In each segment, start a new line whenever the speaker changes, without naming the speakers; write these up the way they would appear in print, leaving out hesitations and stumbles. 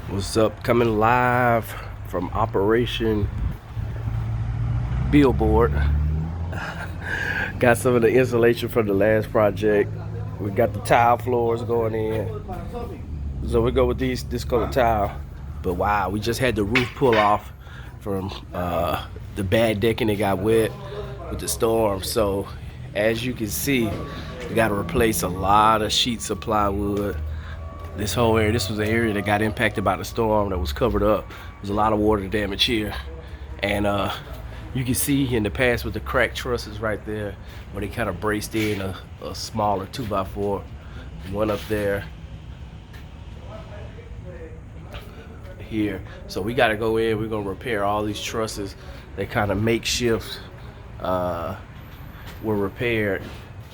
What's up? Coming live from Operation Billboard. Got some of the insulation from the last project. We got the tile floors going in. So we go with this color tile. But wow, we just had the roof pull off from the bad decking that got wet with the storm. So as you can see, we got to replace a lot of sheets of plywood. This whole area, this was an area that got impacted by the storm that was covered up. There's a lot of water damage here. And you can see in the past with the cracked trusses right there, where they kind of braced in a smaller 2x4. One up there, here. So we gotta go in, we're gonna repair all these trusses. They kind of makeshift were repaired,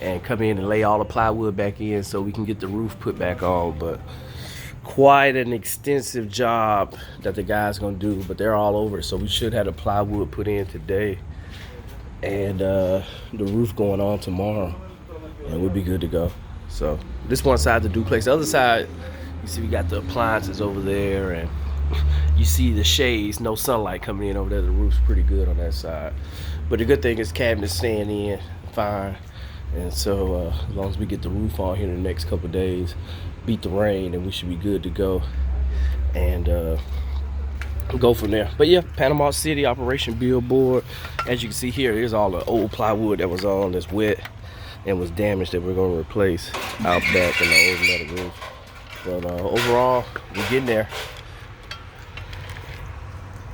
and come in and lay all the plywood back in so we can get the roof put back on. But quite an extensive job that the guys gonna do, but they're all over, so we should have the plywood put in today and the roof going on tomorrow, and we'll be good to go. So this one side the duplex, the other side you see we got the appliances over there, and you see the shades, no sunlight coming in over there. The roof's pretty good on that side, but the good thing is cabinets staying in fine. And so as long as we get the roof on here in the next couple of days, beat the rain, and we should be good to go and go from there. But yeah, Panama City, Operation Billboard. As you can see here, here's all the old plywood that was on that's wet and was damaged that we're going to replace out back in the old metal roof. But overall, we're getting there.